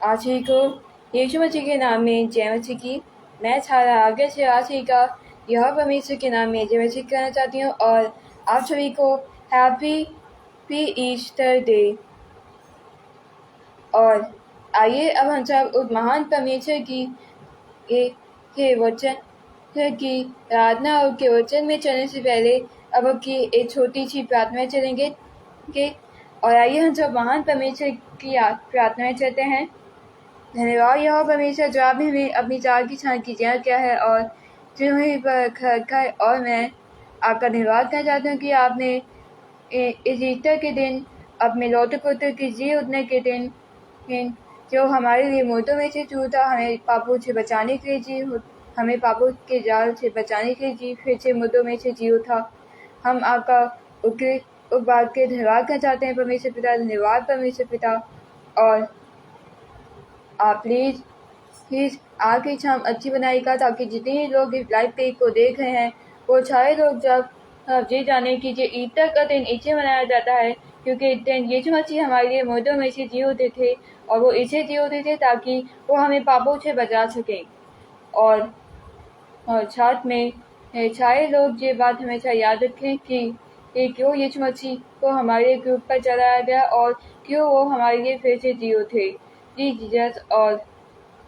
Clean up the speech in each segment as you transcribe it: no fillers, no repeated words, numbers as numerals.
आज ही को यीशु मसीह के नाम में जय मसीह की। मैं छाया आगे से आज ही का यह परमेश्वर के नाम में जय मसीह करना चाहती हूँ और आप सभी को हैप्पी ईस्टर डे। और आइए अब हम सब उस महान परमेश्वर की के वचन की प्रार्थना और के वचन में चलने से पहले अब की एक छोटी सी प्रार्थना चलेंगे और आइए हम सब महान परमेश्वर की प्रार्थना चलते हैं। धन्यवाद यहोवा परमेश्वर जो आपने हमें अपनी चाल की छान की जय किया है और जिन्होंने पर रखा है। और मैं आपका धन्यवाद करना चाहती हूँ कि आपने इस ईस्टर के दिन अपने लौटे पुत्र की जी उठने के दिन जो हमारे लिए मौतों में से छूटा, हमें पापों से बचाने के लिए जी, हमें पापों के जाल से बचाने के लिए जी फिर से मौतों में से जी उठा। हम आपका उस बात के धन्यवाद करना चाहते हैं परमेश्वर पिता। धन्यवाद परमेश्वर पिता। और आप प्लीज़ आगे हम अच्छी बनाएगा ताकि जितने ही लोग इस लाइव पेज को देख रहे हैं वो सारे लोग जब ये जाने कि जो ईस्टर का दिन इससे मनाया जाता है क्योंकि इस दिन यीशु मसीह हमारे लिए मौतों में से जी होते थे और वो इसे जी होते थे ताकि वो हमें पापों से बचा सकें। और साथ में सारे लोग ये बात हमेशा याद रखें कि क्यों यीशु मसीह को हमारे ग्रुप पर चलाया गया और क्यों वो हमारे लिए फिर से जी थे। जी जीसस।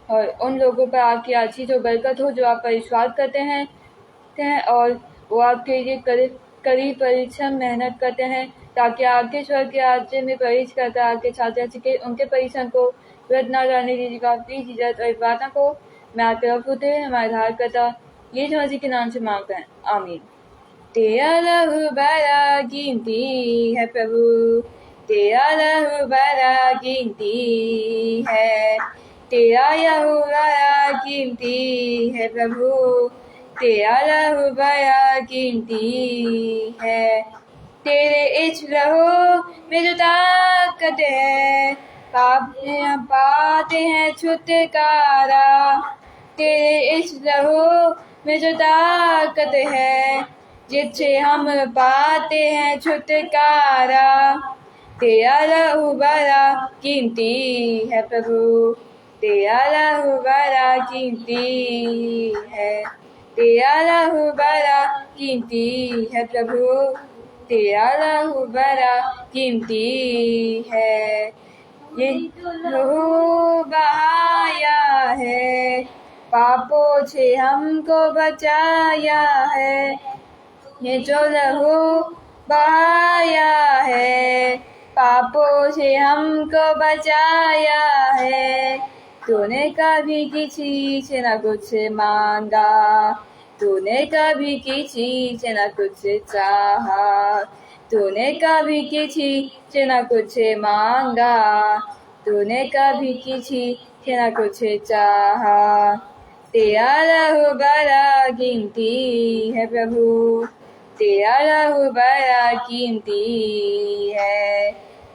और उन लोगों पर आपकी आशीष और बरकत हो जो आप पर विश्वास करते हैं और वो आपके लिए कड़ी परिश्रम मेहनत करते हैं ताकि आगे स्वर्ग के राज्य में प्रवेश करकर आगे छात्र सके। उनके परिश्रम को व्यर्थ न जाने दीजिएगा प्लीज जीसस। और इस बातों को मैं आपके रब होते हैं हमारे धार करता यीशु मसीह के नाम से मांगते हैं, आमीन। तेरा लहू बड़ा कीमती है प्रभु, तेरा लहू बड़ा कीमती है, तेरा लहू बड़ा कीमती है प्रभु, तेरा लहू बड़ा कीमती है। तेरे इस लहू में जो ताकत है पाते हैं छुटकारा, तेरे इस लहू में जो ताकत है जिससे हम पाते हैं छुटकारा। तेरा लहू बड़ा कीमती है प्रभु, तेरा लहू बड़ा कीमती है, तेरा लहू बड़ा कीमती है प्रभु, तेरा लहू बड़ा कीमती है। ये लहू बहाया है पापों से हमको बचाया है, ये जो लहू बहाया है पापों से हमको बचाया है। तूने कभी किसी से न कुछ मांगा, तूने कभी किसी से न कुछ चाहा, तूने कभी किसी से न कुछ मांगा, तूने कभी किसी से न कुछ चाहा। तेरा लहू बड़ा कीमती है प्रभु, तेरा लहू बड़ा कीमती है,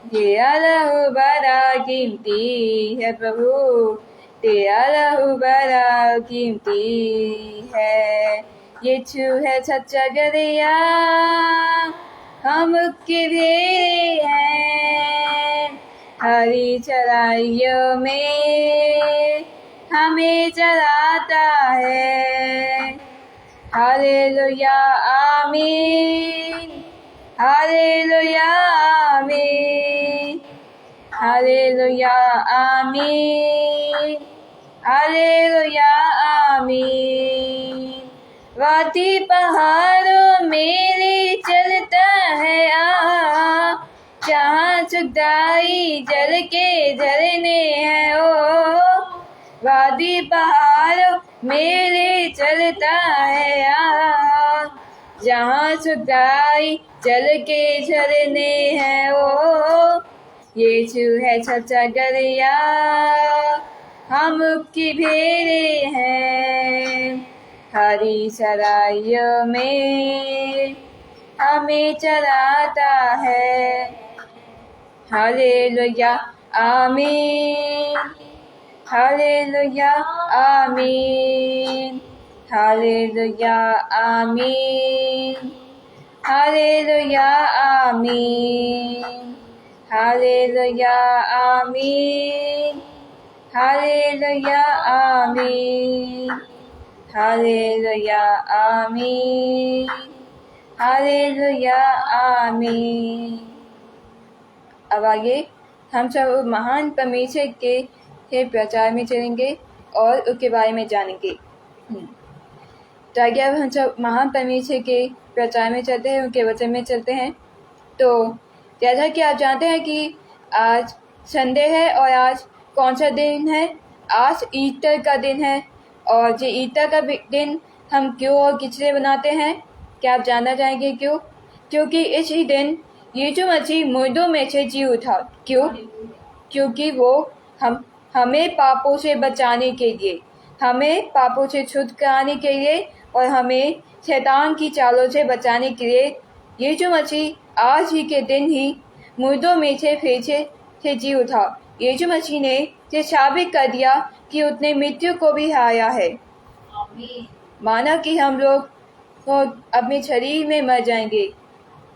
तेरा लहू बड़ा कीमती है प्रभु, तेरा लहू बड़ा कीमती है। यीशु है सच्चा गदरिया, हम उसके भेड़े हैं, हरी चराइयों में हमें चलाता है। हालेलुया आमीन, हालेलुया आमीन, हालेलुया आमीन, हालेलुया आमीन। वादी पहाड़ों में चलता है जहाँ सुखदाई जल के झरने हैं ओ, वादी पहाड़ों मेरे चलता है जहाँ सुखदाई जल के झरने हैं ओ। यीशु है सच्चा गदरिया, हम उसकी भेड़े हैं, हरी चराइयों में हमें चलाता है। हालेलुया आमीन, हालेलुया आमीन, हालेलुया आमीन, हालेलुया आमीन, हालेलुया आमीन, हालेलुया आमीन, हालेलुया आमीन, हालेलुया आमीन। अब आगे हम सब महान परमेश्वर के प्रचार में चलेंगे और उसके बारे में जानेंगे। तो आगे अब हम सब महान परमेश्वर के प्रचार में चलते हैं, उनके वचन में चलते हैं। तो जैसा कि आप जानते हैं कि आज संडे है और आज कौन सा दिन है? आज ईस्टर का दिन है। और ये ईस्टर का दिन हम क्यों और किस लिए बनाते हैं? क्या आप जानना चाहेंगे क्यों? क्योंकि इस ही दिन यीशु मसीह मुर्दों में से जी उठा। क्यों? क्योंकि वो हमें पापों से बचाने के लिए, हमें पापों से शुद्ध कराने के लिए और हमें शैतान की चालों से बचाने के लिए यीशु मसीह आज ही के दिन ही मुर्दों में से फिर से जी उठा। यीशु मसीह ने ये साबित कर दिया कि उसने मृत्यु को भी हराया है। माना कि हम लोग अपने शरीर में मर जाएंगे।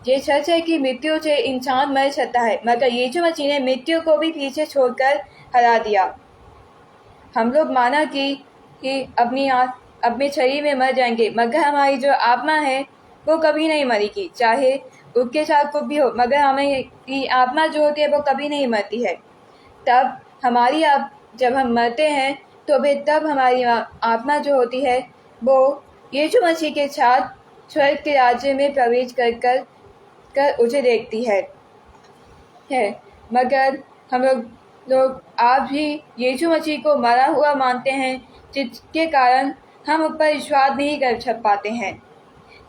ये सच है कि मृत्यु से इंसान मर सकता है, मगर यीशु मसीह ने मृत्यु को भी पीछे छोड़कर हरा दिया। हम लोग माना कि अपने शरीर में मर जाएंगे, मगर हमारी जो आत्मा है वो कभी नहीं मरेगी, चाहे उसके साथ कुछ भी हो, मगर हमारी आत्मा जो होती है वो कभी नहीं मरती है। तब जब हम मरते हैं तो फिर तब हमारी आत्मा जो होती है वो यीशु मसीह के साथ स्वर्ग के राज्य में प्रवेश कर उसे देखती है। मगर हम लोग आज भी यीशु मसीह को मरा हुआ मानते हैं, जिसके कारण हम उस पर विश्वास नहीं कर पाते हैं।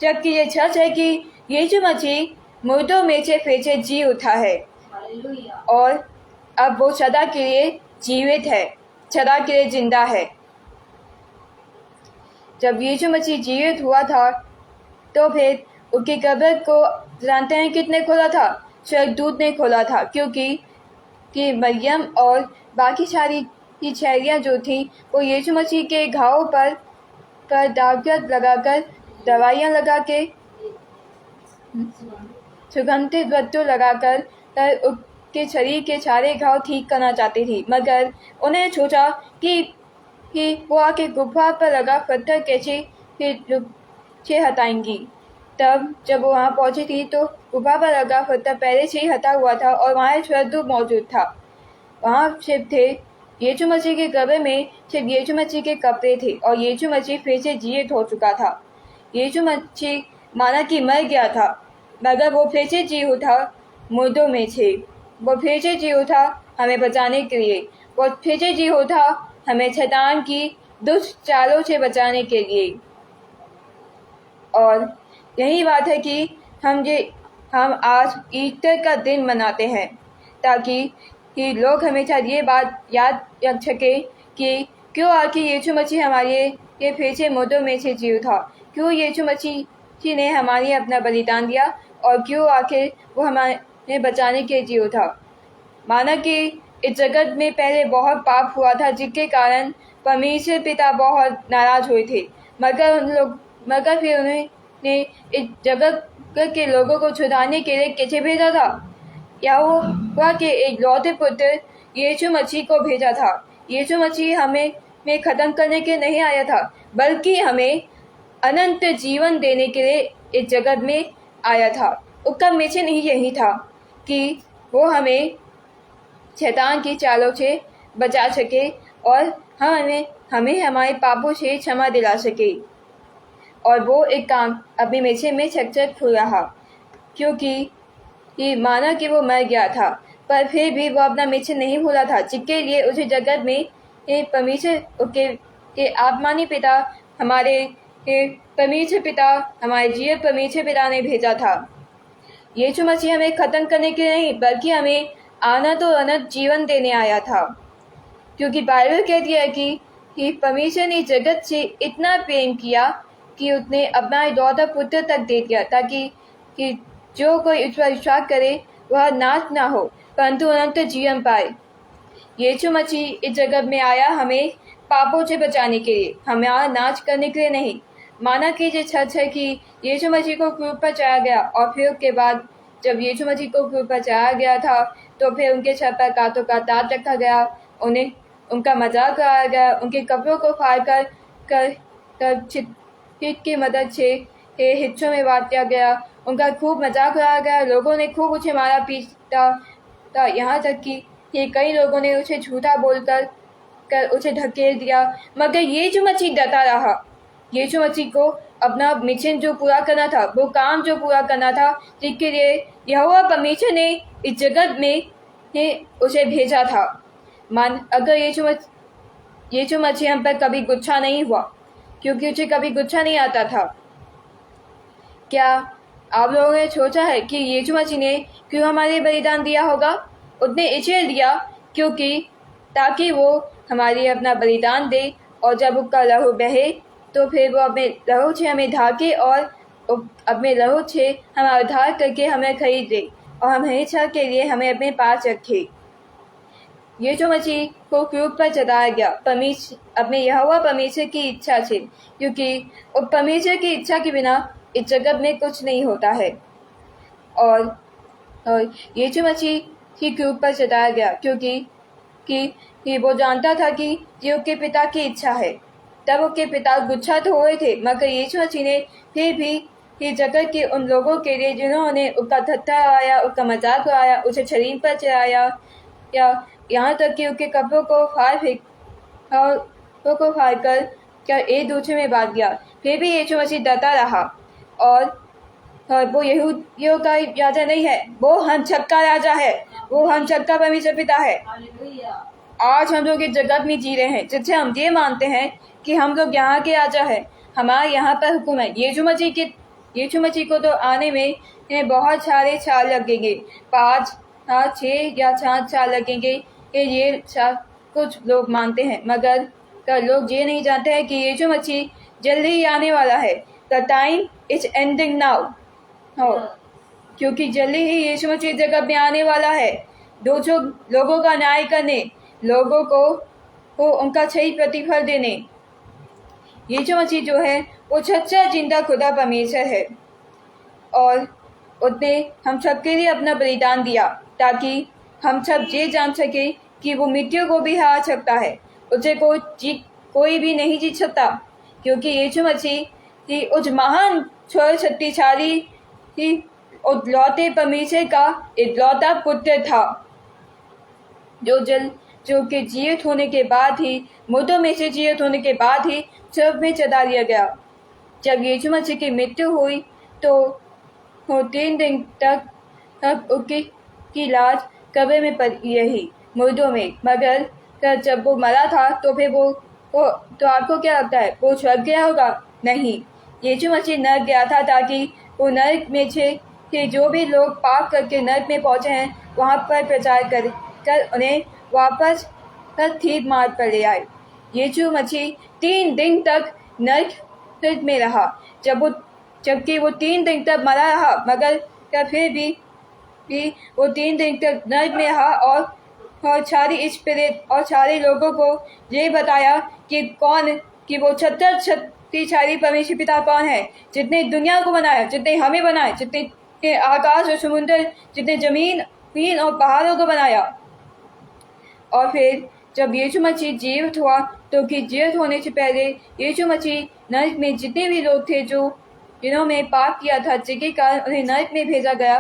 जबकि ये सच है कि यीशु मसीह मुर्दों में से फिर से जी उठा है और अब वो सदा के लिए जीवित है, सदा के लिए जिंदा है। जब यीशु मसीह जीवित हुआ था तो फिर उसकी कब्र को जानते हैं कितने खोला था? स्वर्गदूत ने खोला था, क्योंकि मरियम और बाकी सारी की शहरियाँ जो थी वो यीशु मसीह के घावों पर दागत लगाकर, दवाइयाँ लगा के, सुगंधित वस्तु लगाकर उसके शरीर के सारे घाव ठीक करना चाहती थी। मगर उन्हें सोचा कि वो आके गुफा पर लगा पत्थर कैसे हटाएंगी। तब जब वो वहाँ पहुँची थी तो गुफा पर लगा पत्थर पहले से ही हटा हुआ था और वहाँ स्वर्गदूत मौजूद था। वहाँ सिर्फ थे यीशु मसीह के कब्र में सिर्फ यीशु मसीह के कपड़े थे और यीशु मसीह फिर से जीवित हो चुका था। यीशु मसीह माना कि मर गया था, मगर वो फिर से जी उठा मुर्दों में से। वो फिर से जी उठा हमें बचाने के लिए। वो फिर से जी उठा हमें शैतान की दुष्ट चालों से बचाने के लिए। और यही बात है कि हम आज ईस्टर का दिन मनाते हैं, ताकि लोग हमेशा ये बात याद रख सके कि क्यों आखिर यीशु मसीह हमारे ये फिर से मुर्दों में से जी उठा, क्यों यीशु मसीह ने हमारे अपना बलिदान दिया और क्यों आखिर वो हमारे बचाने के जी उठा। माना कि इस जगत में पहले बहुत पाप हुआ था, जिसके कारण परमेश्वर पिता बहुत नाराज हुए थे, मगर फिर उन्होंने इस जगत के लोगों को छुड़ाने के लिए कैसे भेजा था? या वो हुआ कि एक लौते पुत्र यीशु मसीह को भेजा था। यीशु मसीह हमें खत्म करने के नहीं आया था, बल्कि हमें अनंत जीवन देने के लिए इस जगत में आया था। उसका मिशन ही यही था कि वो हमें शैतान की चालों से बचा सके और हमें हमारे पापों से क्षमा दिला सके। और वो एक काम अपने मिशन में सक्सेसफुल रहा, क्योंकि ये माना कि वो मर गया था, पर फिर भी वो अपना मिशन नहीं भूला था, जिसके लिए उस जगत में परमेश्वर के आत्मानी पिता, हमारे परमेश्वर पिता, हमारे जीवित परमेश्वर पिता ने भेजा था। यीशु मसीह हमें खत्म करने के लिए नहीं, बल्कि हमें अनंत और अनंत जीवन देने आया था। क्योंकि बाइबल कहती है कि परमेश्वर ने जगत से इतना प्रेम किया कि उसने अपना इकलौता पुत्र तक दे दिया, ताकि जो कोई इस पर विश्वास करे वह नाश ना हो, परंतु अनंत जीवन पाए। यीशु मसीह इस जगत में आया हमें पापों से बचाने के लिए, हमारा नाश करने के लिए नहीं। माना कि ये सच है कि यीशु मसीह को क्रूस पर चढ़ाया गया और फिर उसके बाद जब यीशु मसीह को क्रूस पर चढ़ाया गया था तो फिर उनके सर पर कांटों का ताज रखा गया, उन्हें उनका मजाक उड़ाया गया, उनके कपड़ों को फाड़ कर कर कर चिट की मदद से हिस्सों में बांट दिया गया। उनका खूब मजाक उड़ाया गया, लोगों ने खूब उसे मारा पीटा, यहाँ तक कि कई लोगों ने उसे झूठा बोलकर उसे धकेल दिया। मगर यीशु मसीह डटा रहा। यीशु मसीह को अपना मिशन जो पूरा करना था, वो काम जो पूरा करना था, जिसके लिए यहोवा परमेश्वर ने इस जगत में उसे भेजा था। अगर यीशु मसीह हम पर कभी गुस्सा नहीं हुआ, क्योंकि उसे कभी गुस्सा नहीं आता था। क्या आप लोगों ने सोचा है कि यीशु मसीह ने क्यों हमारे बलिदान दिया होगा? उसने इसलिए दिया क्योंकि ताकि वो हमारे अपना बलिदान दे, और जब उसका लहू बहे तो फिर वो अपने लहू से हमें ढाके और अपने लहू से हमारा उद्धार करके हमें खरीद दे और हमेशा के लिए हमें अपने पास रखे। यीशु मसीह को क्रूस पर चढ़ाया गया अपने यहोवा परमेश्वर की इच्छा से, क्योंकि उस परमेश्वर की इच्छा के बिना इस जगत में कुछ नहीं होता है। और यीशु मसीह की क्रूस पर चढ़ाया गया क्योंकि वो जानता था कि ये उसके पिता की इच्छा है। तब उसके पिता गुस्सा तो हुए थे, मगर यीशु मसीह ने फिर भी जगत के उन लोगों के लिए जिन्होंने उसका ठट्ठा उड़ाया, उसका मजाक उड़ाया, उसे छरीन पर चढ़ाया, या यहाँ तक कि उसके कपड़ों को फाड़ कर क्या एक दूसरे में बांट दिया, फिर भी यीशु मसीह डटा रहा। और वो यहूदियों का राजा नहीं है, वो हम सबका राजा है, वो हम सबका परमेश्वर पिता है। आज हम लोग इस जगत में जी रहे हैं जिससे हम ये मानते हैं कि हम लोग यहाँ के राजा हैं, हमारे यहाँ पर हुक्म है। यीशु मसीह को तो आने में बहुत सारे साल लगेंगे, 5, 6 या 7 साल लगेंगे, ये कुछ लोग मानते हैं। मगर लोग ये नहीं जानते हैं कि यीशु मसीह जल्दी ही आने वाला है। The time is ending now, क्योंकि जल्दी ही यीशु मसीह जगत में आने वाला है, लोगों का न्याय करने, लोगों को उनका सही प्रतिफल देने। यीशु मसीह जो है वो सच्चा जिंदा खुदा परमेश्वर है, और उसने हम सबके लिए अपना बलिदान दिया ताकि हम सब ये जान सके कि वो मृत्यु को भी हरा सकता है, उसे कोई भी नहीं जीत सकता, क्योंकि यीशु मसीह उस महान शक्तिशाली इकलौते परमेश्वर का इकलौता पुत्र था, जो कि जीवित होने के बाद ही, मुर्दों में से जीवित होने के बाद ही स्वर्ग में चढ़ा दिया गया। जब यीशु मसीह की मृत्यु हुई तो 3 दिन तक उसकी लाश कब्र में पड़ी रही, मुर्दों में। मगर जब वो मरा था तो फिर वो तो आपको क्या लगता है, वो स्वर्ग गया होगा? नहीं, यीशु मसीह नरक गया था ताकि वो नरक में से जो भी लोग पाप करके नरक में पहुंचे हैं वहाँ पर प्रचार कर उन्हें वापस ठीक मार्ग पर ले आए। यीशु मसीह 3 दिन तक नरक में रहा, जबकि वो 3 दिन तक मरा रहा, मगर फिर भी वो 3 दिन तक नरक में रहा और सारी स्पिरिट और सारे लोगों को ये बताया कि वो शक्तिशाली परमेश्वर पिता कौन है, जितने दुनिया को बनाया, जितने हमें बनाए, जितने आकाश और समुद्र, जितने जमीन और पहाड़ों को बनाया। और फिर जब यीशु मसीह जीवित हुआ तो जीवित होने से पहले यीशु मसीह नरक में जितने भी लोग थे जिन्होंने पाप किया था, जिसके कारण उन्हें नरक में भेजा गया,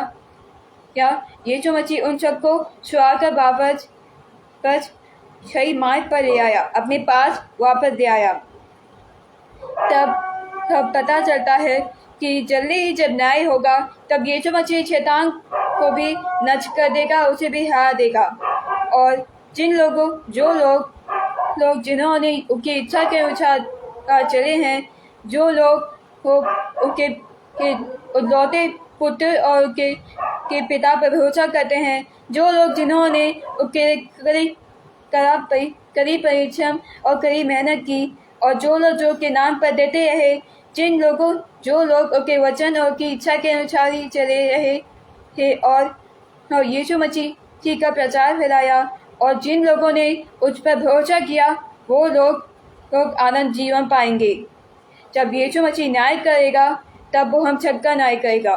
क्या यीशु मसीह उन सबको छुड़ा कर वापस सही मार्ग पर ले आया, अपने पास वापस ले आया। तब पता चलता है कि जल्दी ही जब न्याय होगा तब यीशु मसीह शैतान को भी नष्ट कर देगा, उसे भी हरा देगा। और जो लोग जिन्होंने उसकी इच्छा के अनुसार चले हैं, जो लोग उसके इकलौते पुत्र और उसके पिता पर भरोसा करते हैं, जो लोग जिन्होंने उसके कड़ी परिश्रम और कड़ी मेहनत की, और जो लोग जो के नाम पर देते रहे, जो लोग उसके वचन और की इच्छा के अनुसार ही चले रहे थे और यीशु मसीह का प्रचार फैलाया, और जिन लोगों ने उस पर भरोसा किया, वो लोग आनंद जीवन पाएंगे। जब यीशु मसीह न्याय करेगा तब वो हम सबका न्याय करेगा,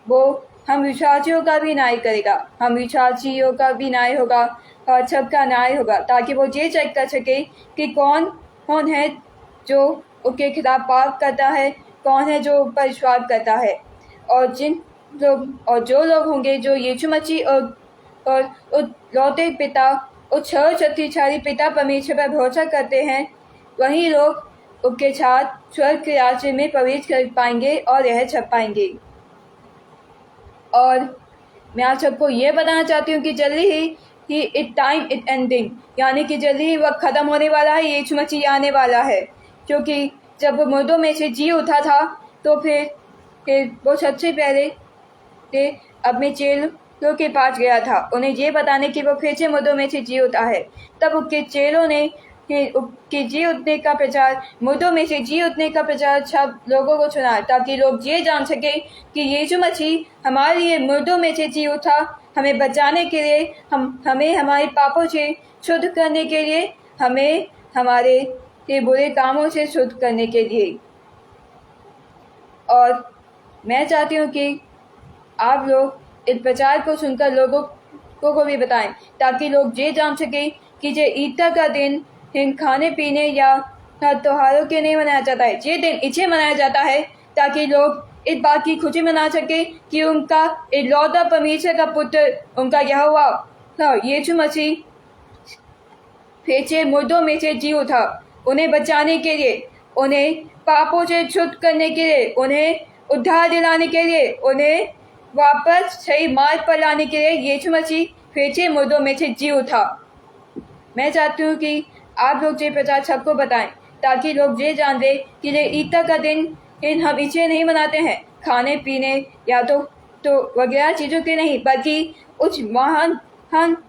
वो हम विश्वासियों का भी न्याय करेगा, हम विश्वासियों का भी न्याय होगा, सबका न्याय होगा, ताकि वो ये चेक कर सके कि कौन कौन है जो उसके खिलाफ पाप करता है, कौन है जो ऊपर विश्वास करता है। और जो लोग होंगे जो यीशु मसीह और उस लौटे पिता, उस सर्वशक्तिशाली पिता परमेश्वर पर भरोसा करते हैं, वही लोग उसके साथ स्वर्ग के राज्य में प्रवेश कर पाएंगे और रह छप पाएंगे। और मैं आप सबको ये बताना चाहती हूँ कि जल्दी ही इट टाइम इट एंडिंग, यानी कि जल्दी ही वक्त ख़त्म होने वाला है, यीशु मसीह आने वाला है। क्योंकि जब वो मुर्दों में से जी उठा था तो फिर वो सबसे पहले अपने चेलों के पास गया था, उन्हें ये बताने कि वो फिर से मुर्दों में से जी उठा है। तब उसके चेलों ने कि जी उठने का प्रचार, मुर्दों में से जी उठने का प्रचार सब लोगों को सुना, ताकि लोग ये जान सके कि यीशु मसीह हमारे लिए मुर्दों में से जी उठा, हमें बचाने के लिए, हमें हमारे पापों से शुद्ध करने के लिए, हमें हमारे बुरे कामों से शुद्ध करने के लिए। और मैं चाहती हूँ कि आप लोग इस प्रचार को सुनकर लोगों को भी बताएं, ताकि लोग ये जान सके कि ये ईस्टर का दिन खाने पीने या त्योहारों के नहीं मनाया जाता है। ये दिन इसलिए मनाया जाता है ताकि लोग इस बात की खुशी मना सके कि उनका इकलौता परमेश्वर का पुत्र, उनका यहोवा यीशु मसीह फिर से मुर्दों में से जी उठा, उन्हें बचाने के लिए, उन्हें पापों से शुद्ध करने के लिए, उन्हें उद्धार दिलाने के लिए, उन्हें वापस सही मार्ग पर लाने के लिए यीशु मसीह फिर से मुर्दों में से जी उठा। मैं चाहती हूँ कि आप लोग ये प्रचार सबको बताएं, ताकि लोग ये जान दें कि ये ईस्टर का दिन हम इसे नहीं मनाते हैं खाने पीने या तो वगैरह चीज़ों के नहीं, बल्कि उस महान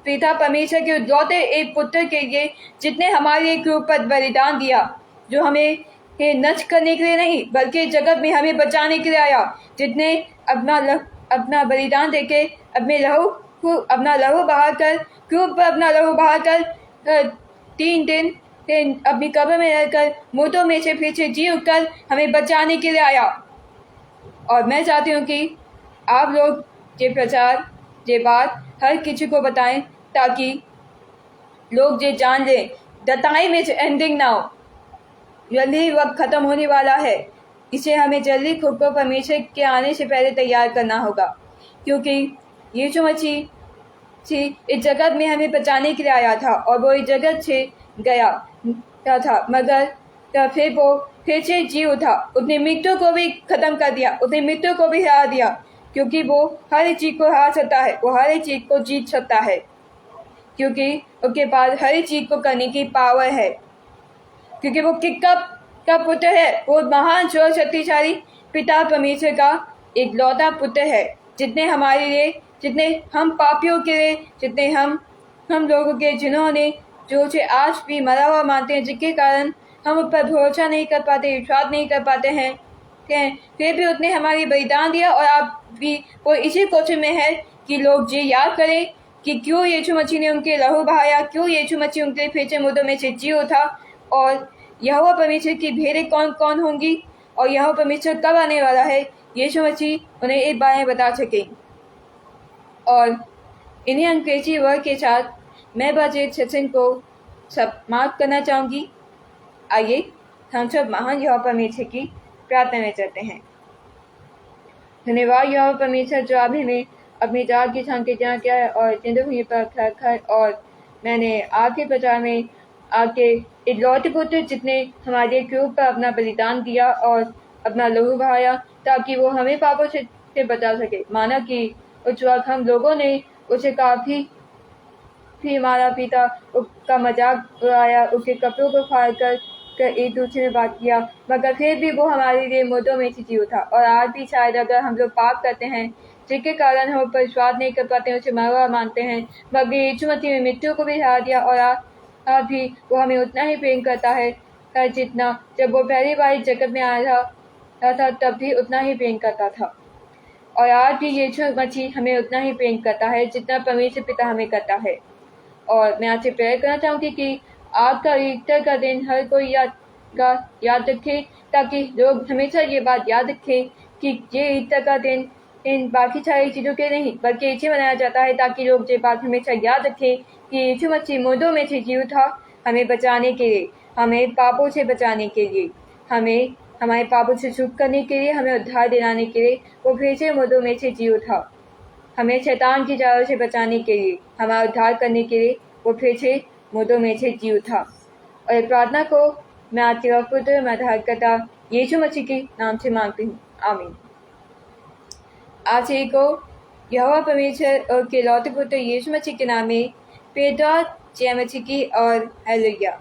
पिता परमेश्वर के इकलौते एक पुत्र के लिए, जितने हमारे लिए क्रूस पर बलिदान दिया, जो हमें नष्ट करने के लिए नहीं बल्कि जगत में हमें बचाने के लिए आया, जितने अपना बलिदान देके अपना लहू बहाकर क्रूस पर अपना लहू बहाकर 3 दिन अपनी कब्र में रहकर मुर्दों में से फिर से जी उठकर हमें बचाने के लिए आया। और मैं चाहती हूँ कि आप लोग ये प्रचार, ये बात हर किसी को बताएं, ताकि लोग ये जान लें the time is ending now, जल्दी वक्त ख़त्म होने वाला है। इसे हमें जल्दी खुद को परमेश्वर के आने से पहले तैयार करना होगा, क्योंकि यीशु मसीह इस जगत में हमें बचाने के लिए आया था और वो इस जगत से गया था, मगर फिर वो फिर से जी उठा, उसने मृत्यु को भी ख़त्म कर दिया, उसने मृत्यु को भी हरा दिया, क्योंकि वो हर एक चीज़ को हरा सकता है, वो हर एक चीज़ को जीत सकता है, क्योंकि उसके पास हर एक चीज़ को करने की पावर है, क्योंकि वो का पुत्र है, वो महान शक्तिशाली पिता परमेश्वर का इकलौता पुत्र है, जितने हमारे लिए, जितने हम पापियों के लिए, जितने हम लोगों के जिन्होंने जो उसे आज भी मरा हुआ मानते हैं, जिसके कारण हम उस पर भरोसा नहीं कर पाते, विश्वास नहीं कर पाते हैं, फिर भी उसने हमारी बलिदान दिया। और आप भी वो इसी कोशिश में है कि लोग ये याद करें कि क्यों यीशु मसीह ने उनके लहू बहाया, क्यों यीशु मसीह उनके फिर से मुर्दों में से जी उठा, और यहोवा परमेश्वर की भेड़ें कौन कौन होंगी, और यहोवा परमेश्वर कब आने वाला है, यीशु मसीह उन्हें एक बार बता सके। और इन्हीं अंग्रेजी वर्ड के साथ मैं बातचीत सत्संग को समाप्त करना चाहूँगी। आइए हम सब महान यहोवा परमेश्वर की प्रार्थना में चलते हैं। धन्यवाद यहोवा परमेश्वर, जो आप हमें अपनी जात की संकेतना किया है और जिंदगी पर खर और मैंने आपके प्रचार में आपके इकलौते पुत्र जितने हमारे क्रूस पर अपना बलिदान दिया और अपना लहू बहाया, ताकि वो हमें पापों से बचा सके। माना कि उस वक्त हम लोगों ने उसे काफ़ी हमारा पिता उसका मजाक उड़ाया, उसके कपड़ों को फाड़ कर एक दूसरे में बात किया, मगर फिर भी वो हमारे लिए मुर्दों में से जी उठा। और आज भी शायद अगर हम लोग पाप करते हैं, जिसके कारण हम पर विश्वास नहीं कर पाते हैं, उसे मरवा मानते हैं, मगर यीशु मसीह ने मृत्यु को भी हरा दिया। और आज भी वो हमें उतना ही प्रेम करता है जितना जब वो पहली बार जगत में आया था तब भी उतना ही प्रेम करता था। और आज भी यीशु मसीह हमें उतना ही प्रेम करता है जितना परमेश्वर पिता हमें करता है। और मैं आपसे प्रेयर करना चाहूँगी कि आपका ईस्टर का दिन हर कोई याद रखे, ताकि लोग हमेशा ये बात याद रखें कि ये ईस्टर का दिन इन बाकी सारी चीज़ों के नहीं, बल्कि इसलिए मनाया जाता है ताकि लोग ये बात हमेशा याद रखें कि यीशु मसीह मुर्दों में से जी उठा हमें बचाने के लिए, हमें पापों से बचाने के लिए, हमें हमारे पापों से छूट करने के लिए, हमें उद्धार दिलाने के लिए वो फिर से मुर्दों में से जी उठा, हमें शैतान की जालों से बचाने के लिए, हमारा उद्धार करने के लिए वो फिर से मुर्दों में से जी उठा। और इस प्रार्थना को मैं आपके पुत्र में उद्धारकर्ता यीशु मसीह के नाम से मांगती हूँ, आमीन। आज ही को यहोवा परमेश्वर और के लौते पुत्र यीशु मसीह के नाम में पेदा जय मसीह की और हालेलुया।